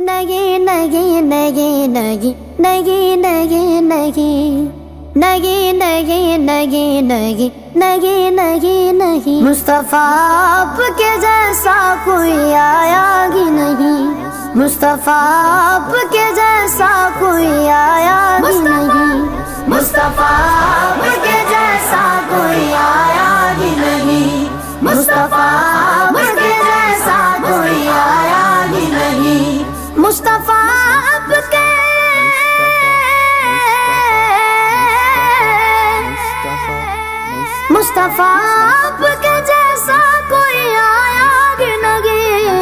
نہیں نہیں نہیں نہیں نہیں نہیں نہیں نہیں نہیں نہیں نہیں نہیں نہیں نہیں مصطفیٰ آپ کے جیسا کوئی آیا ہی نہیں، مصطفیٰ آپ کے جیسا کوئی آیا ہی نہیں، مصطفیٰ آپ کے جیسا کوئی آیا ہی نہیں، مصطفیٰ آپ کے جیسا کوئی آیا ہی نہیں، مصطفیٰ آپ کے مصطفیٰ آپ کے جیسا کوئی آیا ہی نہیں،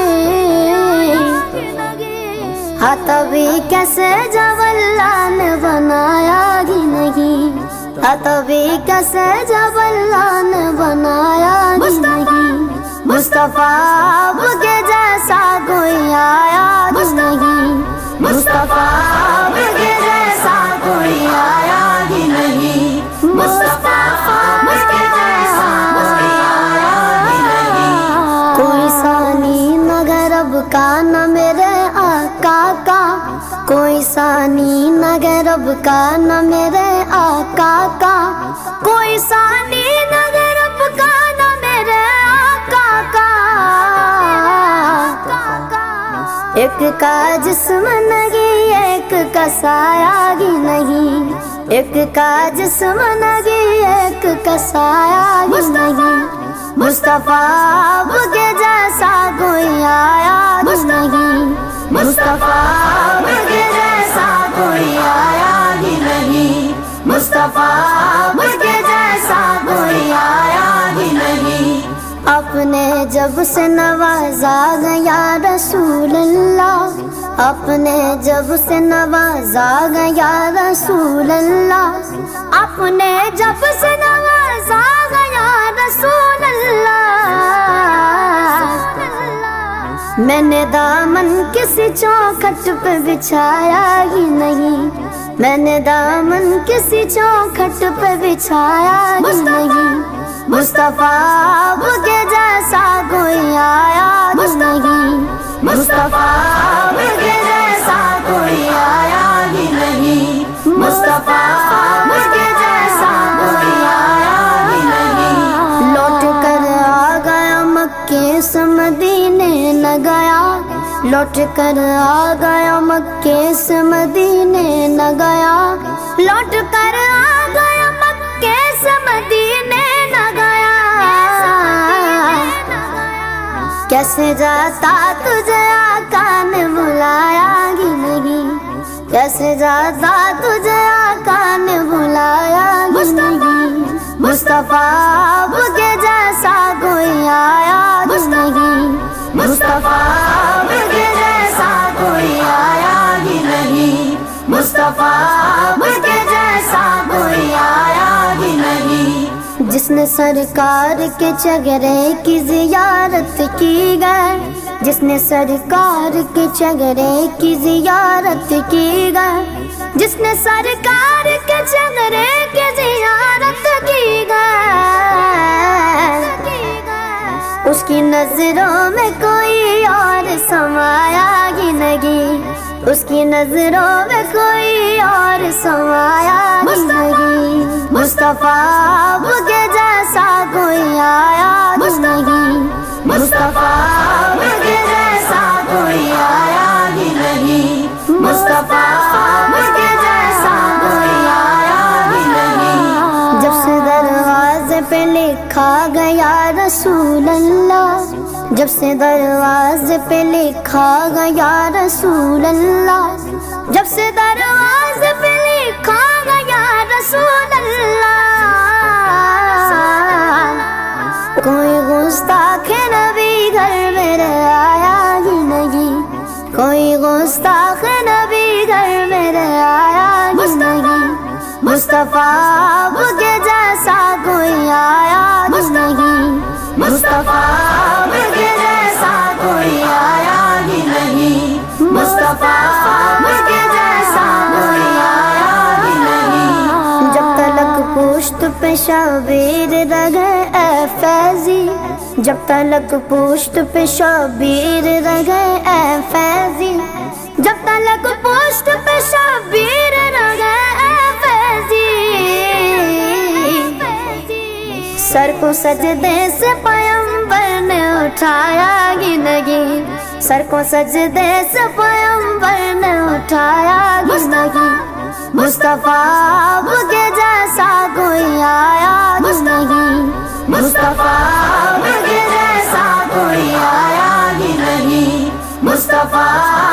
ہاں تبھی کیسے جب اللہ نے بنایا ہی نہیں، ہاں تبھی کیسے جب اللہ نے بنایا ہی نہیں، مصطفیٰ آپ کے جیسا کوئی آیا ہی نہیں، مصطفیٰ آپ کے جیسا کوئی آیا ہی نہیں، مصطفیٰ آپ کے جیسا کوئی آیا ہی نہیں، کوئی ثانی نہ غرب کا نہ میرے آقا کا، کوئی ثانی نہ غرب کا نہ میرے آقا کا، کوئی ثانی نہ غرب کا نہ میرے آقا کا، ایک کا جسم نہیں ایک کا سایہ ہی نہیں، ایک کا جسم نہیں ایک کا سایہ ہی نہیں، مصطفیٰ آپ کے جیسا کوئی آیا ہی نہیں، مصطفیٰ آپ کے جیسا کوئی آیا ہی نہیں، مصطفیٰ آپ کے جیسا کوئی آیا ہی نہیں، اپنے جب سے نوازا گیا رسول اللہ، اپنے جب سے نوازا گیا رسول اللہ، اپنے جب سے نوازا گیا رسول اللہ، میں نے دامن کسی چوکھٹ پہ بچھایا ہی نہیں، میں نے دامن کسی چوکھٹ پہ بچھایا ہی نہیں، مصطفیٰ آپ کے جیسا کوئی آیا ہی نہیں، مصطفیٰ آپ کے جیسا کوئی آیا ہی نہیں، مصطفیٰ آپ کے جیسا کوئی آیا ہی نہیں، لوٹ کر آ گیا مکے سے مدینے نہ گیا، لوٹ کر آ گیا مکے سے مدینے نہ گیا، لوٹ کر آ گیا مکے سے مدینے نہ گیا، کیسے جاتا تجھے آقا نے بلایا ہی نہیں، کیسے جاتا تجھے آقا نے بلایا ہی نہیں، مصطفیٰ آپ کے جیسا کوئی آیا ہی نہیں، مصطفیٰ آپ کے جیسا کوئی آیا ہی نہیں، مصطفیٰ آپ کے جیسا کوئی آیا ہی نہیں، جس نے سرکار کے چگرے کی زیارت کی گئے، جس نے سرکار کے چگرے کی زیارت کی گئے، جس نے سرکار کے چگرے کی زیارت کی گئے، اس کی نظروں میں کوئی اور سمایا ہی نہیں، اس کی نظروں میں کوئی اور سمایا ہی نہیں، مصطفیٰ آپ کے جیسا کوئی آیا ہی نہیں، مصطفیٰ آپ کے جیسا کوئی آیا ہی نہیں، مصطفیٰ آپ کے جیسا کوئی آیا ہی نہیں، جب سے دروازے پہ لکھا گیا رسول اللہ، جب سے دروازے پہ لکھا گیا رسول اللہ، جب سے دروازے پہ لکھا گیا رسول اللہ، کوئی گستاخ نبی گھر میرے آیا ہی نہیں، کوئی گستاخ نبی گھر میرے آیا ہی نہیں، مصطفیٰ آپ کے جیسا کوئی آیا ہی نہیں، مصطفیٰ آپ کے جیسا کوئی آیا ہی نہیں، مصطفیٰ آپ کے جیسا کوئی آیا ہی نہیں، جب تلک پشت پہ شبیر رہے اے فیضی، جب تلک پشت پہ شبیر رہے اے فیضی، کو سجدے سے پیغمبر نے اٹھایا ہی نہیں، سر کو سجدے سے پیغمبر نے اٹھایا ہی نہیں، مصطفیٰ آپ کے جیسا کوئی آیا ہی نہیں، مصطفیٰ آپ کے جیسا کوئی آیا ہی نہیں، مصطفیٰ